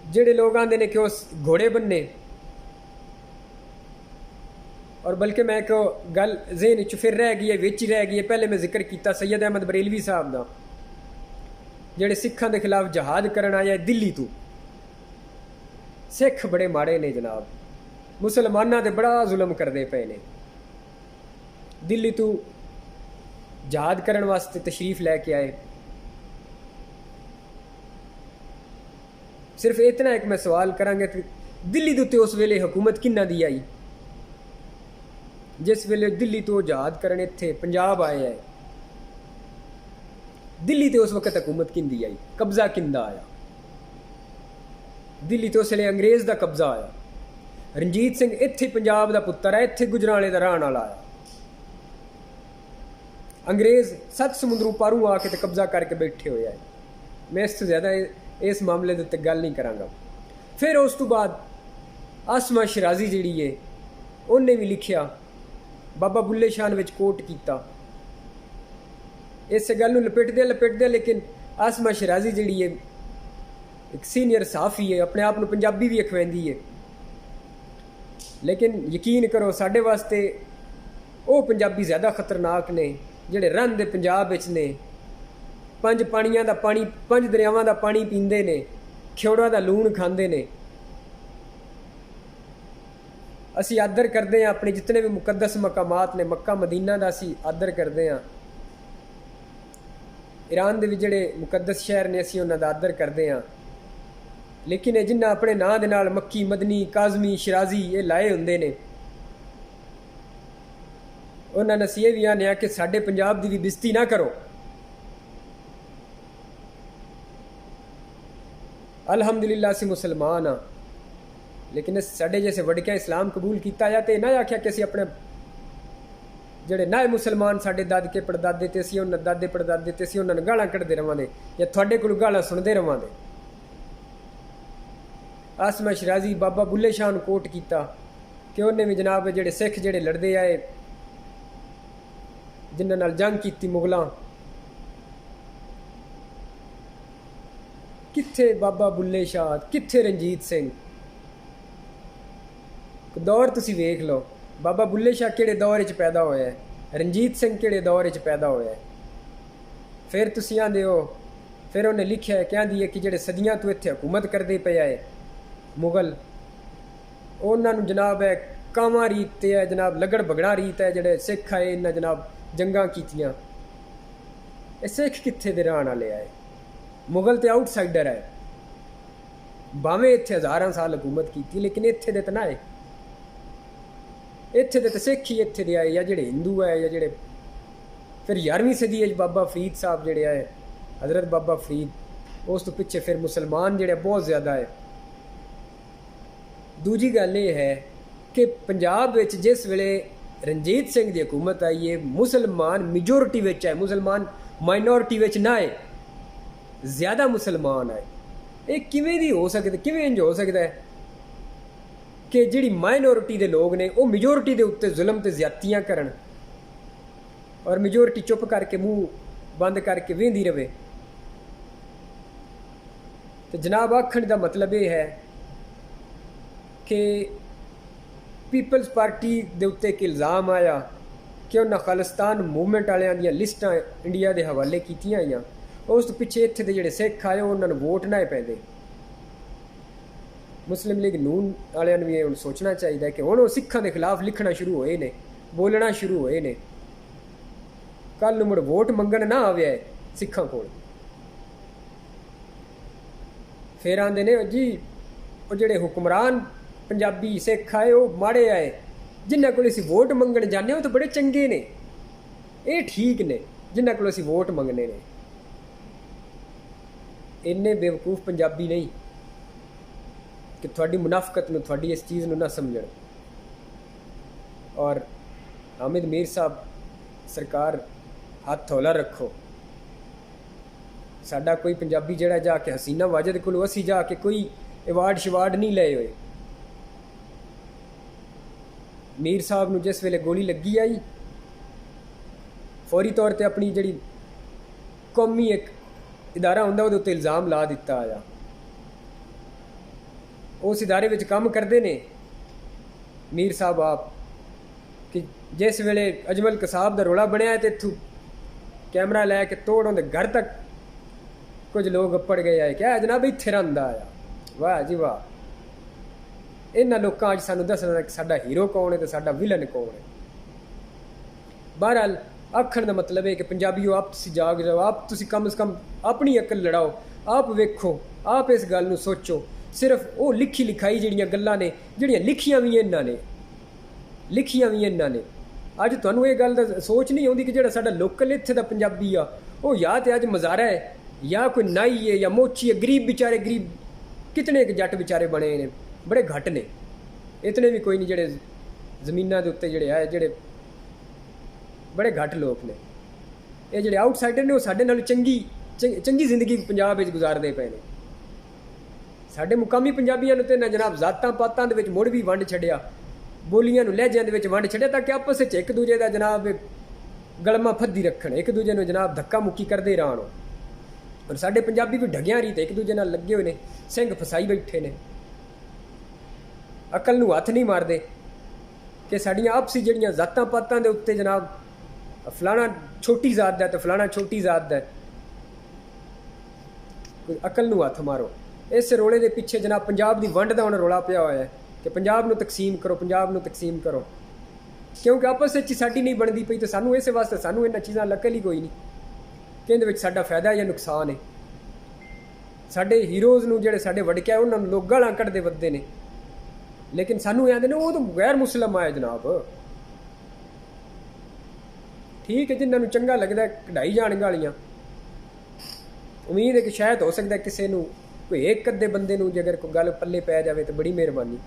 ਜਿਹੜੇ ਲੋਕ ਆਂਦੇ ਨੇ ਕਿ ਉਸ ਘੋੜੇ ਬੰਨੇ, ਔਰ ਬਲਕਿ ਮੈਂ ਇੱਕ ਗੱਲ ਜ਼ਹਿਨ ਵਿੱਚ ਫਿਰ ਰਹਿ ਗਈ ਹੈ, ਵਿੱਚ ਹੀ ਰਹਿ ਗਈ ਹੈ, ਪਹਿਲੇ ਮੈਂ ਜ਼ਿਕਰ ਕੀਤਾ ਸੈयद ਅਹਿਮਦ ਬਰੇਲਵੀ ਸਾਹਿਬ ਦਾ, ਜਿਹੜੇ ਸਿੱਖਾਂ ਦੇ ਖਿਲਾਫ ਜਹਾਦ ਕਰਨ ਆਇਆ ਦਿੱਲੀ ਤੋਂ। ਸਿੱਖ ਬੜੇ ਮਾੜੇ ਨੇ ਜਨਾਬ, ਮੁਸਲਮਾਨਾਂ ਤੇ ਬੜਾ ਜ਼ੁਲਮ ਕਰਦੇ ਪਏ ਨੇ। ਦਿੱਲੀ ਤੋਂ ਜਹਾਦ ਕਰਨ ਵਾਸਤੇ ਤਸ਼ਰੀਫ ਲੈ ਕੇ ਆਏ। ਸਿਰਫ ਇਤਨਾ ਇੱਕ ਮੈਂ ਸਵਾਲ ਕਰਾਂਗਾ ਕਿ ਦਿੱਲੀ ਦੇ ਉੱਤੇ ਉਸ ਵੇਲੇ ਹਕੂਮਤ ਕਿੰਨਾ ਦੀ ਆਈ? ਜਿਸ ਵੇਲੇ ਦਿੱਲੀ ਤੋਂ ਜਹਾਦ ਕਰਨ ਇੱਥੇ ਪੰਜਾਬ ਆਏ ਹੈ, ਦਿੱਲੀ ਤੇ ਉਸ ਵਕਤ ਹਕੂਮਤ ਕਿੰਦੀ ਆਈ, ਕਬਜ਼ਾ ਕਿੰਦਾ ਆਇਆ? ਦਿੱਲੀ ਤੋਂ ਉਸ ਵੇਲੇ ਅੰਗਰੇਜ਼ ਦਾ ਕਬਜ਼ਾ ਆਇਆ। ਰਣਜੀਤ ਸਿੰਘ ਇੱਥੇ ਪੰਜਾਬ ਦਾ ਪੁੱਤਰ ਹੈ, ਇੱਥੇ ਗੁਜਰਾਂਵਾਲੇ ਦਾ ਰਹਿਣ ਵਾਲਾ ਆਇਆ। ਅੰਗਰੇਜ਼ 7 ਸਮੁੰਦਰੋਂ ਪਾਰੂ ਆ ਕੇ ਤੇ ਕਬਜ਼ਾ ਕਰਕੇ ਬੈਠੇ ਹੋਏ ਹੈ। ਮੈਂ ਇਸ ਤੋਂ ਜ਼ਿਆਦਾ ਇਸ ਮਾਮਲੇ ਦੇ ਉੱਤੇ ਗੱਲ ਨਹੀਂ ਕਰਾਂਗਾ। ਫਿਰ ਉਸ ਤੋਂ ਬਾਅਦ ਆਸਮਾ ਸ਼ਿਰਾਜ਼ੀ ਜਿਹੜੀ ਹੈ ਉਹਨੇ ਵੀ ਲਿਖਿਆ, ਬਾਬਾ ਬੁੱਲੇ ਸ਼ਾਹ ਵਿੱਚ ਕੋਟ ਕੀਤਾ। ਇਸ ਗੱਲ ਨੂੰ ਲਪੇਟਦੇ ਲੇਕਿਨ ਆਸਮਾ ਸ਼ਿਰਾਜ਼ੀ ਜਿਹੜੀ ਹੈ ਇੱਕ ਸੀਨੀਅਰ ਸਾਫੀ ਹੈ, ਆਪਣੇ ਆਪ ਨੂੰ ਪੰਜਾਬੀ ਵੀ ਅਖਵਾਉਂਦੀ ਹੈ, ਲੇਕਿਨ ਯਕੀਨ ਕਰੋ ਸਾਡੇ ਵਾਸਤੇ ਉਹ ਪੰਜਾਬੀ ਜ਼ਿਆਦਾ ਖਤਰਨਾਕ ਨੇ ਜਿਹੜੇ ਰਹਿੰਦੇ ਪੰਜਾਬ ਵਿੱਚ ਨੇ, 5 ਪਾਣੀਆਂ ਦਾ ਪਾਣੀ, 5 ਦਰਿਆਵਾਂ ਦਾ ਪਾਣੀ ਪੀਂਦੇ ਨੇ, ਖਿਉੜਾ ਦਾ ਲੂਣ ਖਾਂਦੇ ਨੇ। ਅਸੀਂ ਆਦਰ ਕਰਦੇ ਹਾਂ ਆਪਣੇ ਜਿਤਨੇ ਵੀ ਮੁਕੱਦਸ ਮਕਾਮਾਤ ਨੇ, ਮੱਕਾ ਮਦੀਨਾ ਦਾ ਅਸੀਂ ਆਦਰ ਕਰਦੇ ਹਾਂ, ईरान ਦੇ ਵਿੱਚ ਜਿਹੜੇ ਮੁਕੱਦਸ ਸ਼ਹਿਰ ਨੇ ਅਸੀਂ ਉਹਨਾਂ ਦਾ ਆਦਰ ਕਰਦੇ ਹਾਂ, ਲੇਕਿਨ ਇਹ ਜਿਨ੍ਹਾਂ ਆਪਣੇ ਨਾਂ ਦੇ ਨਾਲ ਮੱਕੀ, ਮਦਨੀ, ਕਾਜ਼ਮੀ, ਸ਼ਿਰਾਜ਼ੀ ਇਹ ਲਾਏ ਹੁੰਦੇ ਨੇ, ਉਹਨਾਂ ਨੇ ਅਸੀਂ ਇਹ ਵੀ ਆਖਿਆ ਕਿ ਸਾਡੇ ਪੰਜਾਬ ਦੀ ਵੀ ਬਿਜ਼ਤੀ ਨਾ ਕਰੋ। ਅਲਹਮਦੁਲਿਲਾ ਅਸੀਂ ਮੁਸਲਮਾਨ ਹਾਂ, ਲੇਕਿਨ ਸਾਡੇ ਜੈਸੇ ਵਡਕਿਆਂ ਇਸਲਾਮ ਕਬੂਲ ਕੀਤਾ ਜਾਂ ਤੇ ਨਾ ਆਖਿਆ ਕਿ ਅਸੀਂ ਆਪਣੇ ਜਿਹੜੇ ਨਾ ਮੁਸਲਮਾਨ ਸਾਡੇ ਦਾਦਕੇ ਪੜਦਾਦੇ ਤੇ ਅਸੀਂ ਉਹਨਾਂ ਦਾਦੇ ਪੜਦਾਦੇ ਤੇ ਅਸੀਂ ਉਹਨਾਂ ਨੂੰ ਗਾਲਾਂ ਕੱਢਦੇ ਰਵਾਂਗੇ ਜਾਂ ਤੁਹਾਡੇ ਕੋਲ ਗਾਲਾਂ ਸੁਣਦੇ ਰਵਾਂਗੇ। ਆਸਮਾ ਸ਼ਿਰਾਜ਼ੀ ਬਾਬਾ ਬੁੱਲੇ ਸ਼ਾਹ ਨੂੰ ਕੋਟ ਕੀਤਾ ਕਿ ਉਹਨੇ ਵੀ ਜਨਾਬ ਜਿਹੜੇ ਸਿੱਖ ਜਿਹੜੇ ਲੜਦੇ ਆਏ, ਜਿਨ੍ਹਾਂ ਨਾਲ ਜੰਗ ਕੀਤੀ ਮੁਗਲਾਂ, ਕਿੱਥੇ ਬਾਬਾ ਬੁੱਲੇ ਸ਼ਾਹ, ਕਿੱਥੇ ਰਣਜੀਤ ਸਿੰਘ। ਦੌਰ ਤੁਸੀਂ ਵੇਖ ਲਓ, ਬਾਬਾ ਬੁੱਲੇ ਸ਼ਾਹ ਕਿਹੜੇ ਦੌਰ 'ਚ ਪੈਦਾ ਹੋਇਆ ਹੈ, ਰਣਜੀਤ ਸਿੰਘ ਕਿਹੜੇ ਦੌਰ 'ਚ ਪੈਦਾ ਹੋਇਆ ਹੈ। ਫਿਰ ਤੁਸੀਂ ਆਂਦੇ ਹੋ, ਫਿਰ ਉਹਨੇ ਲਿਖਿਆ ਹੈ, ਕਹਿੰਦੀ ਹੈ ਕਿ ਜਿਹੜੇ ਸਦੀਆਂ ਤੋਂ ਇੱਥੇ ਹਕੂਮਤ ਕਰਦੇ ਪਏ ਆਏ ਮੁਗਲ, ਉਹਨਾਂ ਨੂੰ ਜਨਾਬ ਹੈ ਕਾਵਾਂ ਰੀਤ ਤੇ ਹੈ, ਜਨਾਬ ਲਗੜ ਬਗੜਾ ਰੀਤ ਹੈ। ਜਿਹੜੇ ਸਿੱਖ ਆਏ ਇਹਨਾਂ ਜਨਾਬ ਜੰਗਾਂ ਕੀਤੀਆਂ, ਇਹ ਸਿੱਖ ਕਿੱਥੇ ਦੇ ਰਹਿਣ ਵਾਲੇ ਆਏ? ਮੁਗਲ ਤੇ ਆਊਟਸਾਈਡਰ ਹੈ, ਭਾਵੇਂ ਇੱਥੇ ਹਜ਼ਾਰਾਂ ਸਾਲ ਹਕੂਮਤ ਕੀਤੀ, ਲੇਕਿਨ ਇੱਥੇ ਦੇ ਤਾਂ ਨਾ ਹੈ। ਇੱਥੇ ਦੇ ਤਾਂ ਸਿੱਖ ਹੀ ਇੱਥੇ ਦੇ ਆਏ, ਜਾਂ ਜਿਹੜੇ ਹਿੰਦੂ ਹੈ, ਜਾਂ ਜਿਹੜੇ ਫਿਰ 11ਵੀਂ ਸਦੀ ਵਿੱਚ ਬਾਬਾ ਫਰੀਦ ਸਾਹਿਬ ਜਿਹੜੇ ਆਏ, ਹਜ਼ਰਤ ਬਾਬਾ ਫਰੀਦ, ਉਸ ਤੋਂ ਪਿੱਛੇ ਫਿਰ ਮੁਸਲਮਾਨ ਜਿਹੜੇ ਬਹੁਤ ਜ਼ਿਆਦਾ ਹੈ। ਦੂਜੀ ਗੱਲ ਇਹ ਹੈ ਕਿ ਪੰਜਾਬ ਵਿੱਚ ਜਿਸ ਵੇਲੇ ਰਣਜੀਤ ਸਿੰਘ ਦੀ ਹਕੂਮਤ ਆਈ ਹੈ, ਮੁਸਲਮਾਨ ਮੈਜੋਰਿਟੀ ਵਿੱਚ ਹੈ, ਮੁਸਲਮਾਨ ਮਾਈਨੋਰਿਟੀ ਵਿੱਚ ਨਾ ਹੈ, ਜ਼ਿਆਦਾ ਮੁਸਲਮਾਨ ਆਏ। ਇਹ ਕਿਵੇਂ ਦੀ ਹੋ ਸਕਦਾ, ਕਿਵੇਂ ਇੰਜ ਹੋ ਸਕਦਾ ਹੈ ਕਿ ਜਿਹੜੀ ਮਾਈਨੋਰਿਟੀ ਦੇ ਲੋਕ ਨੇ ਉਹ ਮੈਜੋਰਿਟੀ ਦੇ ਉੱਤੇ ਜ਼ੁਲਮ ਤੇ ਜ਼ਿਆਦਤੀਆਂ ਕਰਨ ਔਰ ਮੈਜੋਰਿਟੀ ਚੁੱਪ ਕਰਕੇ ਮੂੰਹ ਬੰਦ ਕਰਕੇ ਵੇਂਦੀ ਰਵੇ। ਤੇ ਜਨਾਬ ਆਖਣ ਦਾ ਮਤਲਬ ਇਹ ਹੈ ਕਿ ਪੀਪਲਸ ਪਾਰਟੀ ਦੇ ਉੱਤੇ ਇੱਕ ਇਲਜ਼ਾਮ ਆਇਆ ਕਿ ਉਹਨਾਂ ਖਾਲਿਸਤਾਨ ਮੂਵਮੈਂਟ ਵਾਲਿਆਂ ਦੀਆਂ ਲਿਸਟਾਂ ਇੰਡੀਆ ਦੇ ਹਵਾਲੇ ਕੀਤੀਆਂ ਆਈਆਂ, ਉਸ ਤੋਂ ਪਿੱਛੇ ਇੱਥੇ ਦੇ ਜਿਹੜੇ ਸਿੱਖ ਆਏ ਉਹਨਾਂ ਨੂੰ ਵੋਟ ਨਾ ਪੈਂਦੇ। ਮੁਸਲਿਮ ਲੀਗ ਨੂਨ ਵਾਲਿਆਂ ਨੂੰ ਵੀ ਇਹ ਹੁਣ ਸੋਚਣਾ ਚਾਹੀਦਾ ਕਿ ਹੁਣ ਉਹ ਸਿੱਖਾਂ ਦੇ ਖਿਲਾਫ ਲਿਖਣਾ ਸ਼ੁਰੂ ਹੋਏ ਨੇ, ਬੋਲਣਾ ਸ਼ੁਰੂ ਹੋਏ ਨੇ। ਕੱਲ੍ਹ ਨੂੰ ਮੁੜ ਵੋਟ ਮੰਗਣ ਨਾ ਆਵੇ ਸਿੱਖਾਂ ਕੋਲ, ਫਿਰ ਆਉਂਦੇ ਨੇ ਜੀ ਉਹ ਜਿਹੜੇ ਹੁਕਮਰਾਨ ਪੰਜਾਬੀ ਸਿੱਖ ਆਏ ਉਹ ਮਾੜੇ ਆਏ, ਜਿਨ੍ਹਾਂ ਕੋਲ ਅਸੀਂ ਵੋਟ ਮੰਗਣ ਜਾਂਦੇ ਹਾਂ ਉਹ ਤਾਂ ਬੜੇ ਚੰਗੇ ਨੇ, ਇਹ ਠੀਕ ਨੇ, ਜਿਨ੍ਹਾਂ ਕੋਲ ਅਸੀਂ ਵੋਟ ਮੰਗਣੇ ਨੇ। ਇੰਨੇ ਬੇਵਕੂਫ ਪੰਜਾਬੀ ਨਹੀਂ ਕਿ ਤੁਹਾਡੀ ਮੁਨਾਫਕਤ ਨੂੰ, ਤੁਹਾਡੀ ਇਸ ਚੀਜ਼ ਨੂੰ ਨਾ ਸਮਝਣ। ਔਰ ਹਾਮਿਦ ਮੀਰ ਸਾਹਿਬ ਸਰਕਾਰ ਹੱਥ ਹੌਲਾ ਰੱਖੋ। ਸਾਡਾ ਕੋਈ ਪੰਜਾਬੀ ਜਿਹੜਾ ਜਾ ਕੇ ਹਸੀਨਾ ਵਾਜਦ ਕੋਲੋਂ ਅਸੀਂ ਜਾ ਕੇ ਕੋਈ ਅਵਾਰਡ ਸ਼ਵਾਰਡ ਨਹੀਂ ਲਏ ਹੋਏ। ਮੀਰ ਸਾਹਿਬ ਨੂੰ ਜਿਸ ਵੇਲੇ ਗੋਲੀ ਲੱਗੀ ਆਈ, ਫੌਰੀ ਤੌਰ 'ਤੇ ਆਪਣੀ ਜਿਹੜੀ ਕੌਮੀ ਇੱਕ ਇਦਾਰਾ ਹੁੰਦਾ ਉਹਦੇ ਉੱਤੇ ਇਲਜ਼ਾਮ ਲਾ ਦਿੱਤਾ ਆਇਆ। ਉਸ ਇਦਾਰੇ ਵਿੱਚ ਕੰਮ ਕਰਦੇ ਨੇ ਮੀਰ ਸਾਹਿਬ ਆਪ, ਕਿ ਜਿਸ ਵੇਲੇ ਅਜਮਲ ਕਸਾਬ ਦਾ ਰੌਲਾ ਬਣਿਆ ਤੇ ਇੱਥੋਂ ਕੈਮਰਾ ਲੈ ਕੇ ਤੋੜ ਉਹਦੇ ਘਰ ਤੱਕ ਕੁਝ ਲੋਕ ਅੱਪੜ ਗਏ ਆਏ, ਕਿਹਾ ਜਨਾਬ ਇੱਥੇ ਰਹਿੰਦਾ ਆਇਆ। ਵਾਹ ਜੀ ਵਾਹ, ਇਹਨਾਂ ਲੋਕਾਂ ਅੱਜ ਸਾਨੂੰ ਦੱਸਣਾ ਕਿ ਸਾਡਾ ਹੀਰੋ ਕੌਣ ਹੈ ਤੇ ਸਾਡਾ ਵਿਲਨ ਕੌਣ ਹੈ। ਬਹਰਹਾਲ ਆਖਣ ਦਾ ਮਤਲਬ ਹੈ ਕਿ ਪੰਜਾਬੀਓ ਆਪ ਤੁਸੀਂ ਜਾਗ ਜਾਓ, ਆਪ ਤੁਸੀਂ ਕਮ ਸੇ ਕਮ ਆਪਣੀ ਅਕਲ ਲੜਾਓ, ਆਪ ਵੇਖੋ, ਆਪ ਇਸ ਗੱਲ ਨੂੰ ਸੋਚੋ। ਸਿਰਫ ਉਹ ਲਿਖੀ ਲਿਖਾਈ ਜਿਹੜੀਆਂ ਗੱਲਾਂ ਨੇ, ਜਿਹੜੀਆਂ ਲਿਖੀਆਂ ਵੀ ਇਹਨਾਂ ਨੇ, ਅੱਜ ਤੁਹਾਨੂੰ ਇਹ ਗੱਲ ਦਾ ਸੋਚ ਨਹੀਂ ਆਉਂਦੀ ਕਿ ਜਿਹੜਾ ਸਾਡਾ ਲੋਕਲ ਇੱਥੇ ਦਾ ਪੰਜਾਬੀ ਆ ਉਹ ਜਾਂ ਤੇ ਅੱਜ ਮਜ਼ਾਰਾ ਹੈ ਜਾਂ ਕੋਈ ਨਾਈ ਹੈ ਜਾਂ ਮੋਚੀ ਹੈ। ਗਰੀਬ ਵਿਚਾਰੇ, ਗਰੀਬ ਕਿਤਨੇ ਕੁ ਜੱਟ ਵਿਚਾਰੇ ਬਣੇ ਨੇ, ਬੜੇ ਘੱਟ ਨੇ, ਇਤਨੇ ਵੀ ਕੋਈ ਨਹੀਂ ਜਿਹੜੇ ਜ਼ਮੀਨਾਂ ਦੇ ਉੱਤੇ ਜਿਹੜੇ ਆਏ, ਜਿਹੜੇ ਬੜੇ ਘੱਟ ਲੋਕ ਨੇ। ਇਹ ਜਿਹੜੇ ਆਊਟਸਾਈਡਰ ਨੇ ਉਹ ਸਾਡੇ ਨਾਲੋਂ ਚੰਗੀ ਜ਼ਿੰਦਗੀ ਪੰਜਾਬ ਵਿੱਚ ਗੁਜ਼ਾਰਦੇ ਪਏ ਨੇ। ਸਾਡੇ ਮੁਕਾਮੀ ਪੰਜਾਬੀਆਂ ਨੂੰ ਤੇ ਨਾ ਜਨਾਬ ਜ਼ਾਤਾਂ ਪਾਤਾਂ ਦੇ ਵਿੱਚ ਮੁੜ ਵੀ ਵੰਡ ਛੱਡਿਆ, ਬੋਲੀਆਂ ਨੂੰ ਲਹਿਜਿਆਂ ਦੇ ਵਿੱਚ ਵੰਡ ਛੱਡਿਆ ਤਾਂ ਕਿ ਆਪਸ ਵਿੱਚ ਇੱਕ ਦੂਜੇ ਦਾ ਜਨਾਬ ਗਲਮਾ ਫੱਦੀ ਰੱਖਣ, ਇੱਕ ਦੂਜੇ ਨੂੰ ਜਨਾਬ ਧੱਕਾ ਮੁੱਕੀ ਕਰਦੇ ਰਹਿਣ। ਔਰ ਸਾਡੇ ਪੰਜਾਬੀ ਵੀ ਢੱਗਿਆਂ ਰੀਤ ਇੱਕ ਦੂਜੇ ਨਾਲ ਲੱਗੇ ਹੋਏ ਨੇ, ਸਿੰਘ ਫਸਾਈ ਬੈਠੇ ਨੇ, ਅਕਲ ਨੂੰ ਹੱਥ ਨਹੀਂ ਮਾਰਦੇ ਕਿ ਸਾਡੀਆਂ ਆਪਸੀ ਜਿਹੜੀਆਂ ਜ਼ਾਤਾਂ ਪਾਤਾਂ ਦੇ ਉੱਤੇ ਜਨਾਬ ਫਲਾਣਾ ਛੋਟੀ ਜ਼ਾਤ ਦਾ ਤੇ ਫਲਾਣਾ ਛੋਟੀ ਜ਼ਾਤ ਦਾ, ਕੋਈ ਅਕਲ ਨੂੰ ਹੱਥ ਮਾਰੋ। ਇਸ ਰੋਲੇ ਦੇ ਪਿੱਛੇ ਜਨਾਬ ਪੰਜਾਬ ਦੀ ਵੰਡ ਦਾ ਹੁਣ ਰੌਲਾ ਪਿਆ ਹੋਇਆ ਹੈ ਕਿ ਪੰਜਾਬ ਨੂੰ ਤਕਸੀਮ ਕਰੋ, ਪੰਜਾਬ ਨੂੰ ਤਕਸੀਮ ਕਰੋ, ਕਿਉਂਕਿ ਆਪਸ ਵਿੱਚ ਹੀ ਸਾਡੀ ਨਹੀਂ ਬਣਦੀ ਪਈ। ਤੇ ਸਾਨੂੰ ਇਸੇ ਵਾਸਤੇ ਸਾਨੂੰ ਇਹਨਾਂ ਚੀਜ਼ਾਂ ਲੱਕਲ ਹੀ ਕੋਈ ਨਹੀਂ। ਕਿ ਇਹਦੇ ਵਿੱਚ ਸਾਡਾ ਫਾਇਦਾ ਜਾਂ ਨੁਕਸਾਨ ਹੈ। ਸਾਡੇ ਹੀਰੋਜ਼ ਨੂੰ ਜਿਹੜੇ ਸਾਡੇ ਵੜਕਿਆ ਉਹਨਾਂ ਨੂੰ ਲੋਕ ਗਾਲਾਂ ਕੱਢਦੇ ਵੱਧਦੇ ਨੇ, ਲੇਕਿਨ ਸਾਨੂੰ ਇਹ ਆਂਦੇ ਨੇ ਉਹ ਤਾਂ ਗੈਰ ਮੁਸਲਮ ਆਏ ਜਨਾਬ। ਠੀਕ ਹੈ, ਜਿਨ੍ਹਾਂ ਨੂੰ ਚੰਗਾ ਲੱਗਦਾ ਕਢਾਈ ਜਾਣ ਗਾਲੀਆਂ। ਉਮੀਦ ਹੈ ਕਿ ਸ਼ਾਇਦ ਹੋ ਸਕਦਾ ਕਿਸੇ ਨੂੰ ਕੋਈ ਇੱਕ ਅੱਧੇ ਬੰਦੇ ਨੂੰ ਜੇ ਅਗਰ ਕੋਈ ਗੱਲ ਪੱਲੇ ਪੈ ਜਾਵੇ ਤਾਂ ਬੜੀ ਮਿਹਰਬਾਨੀ।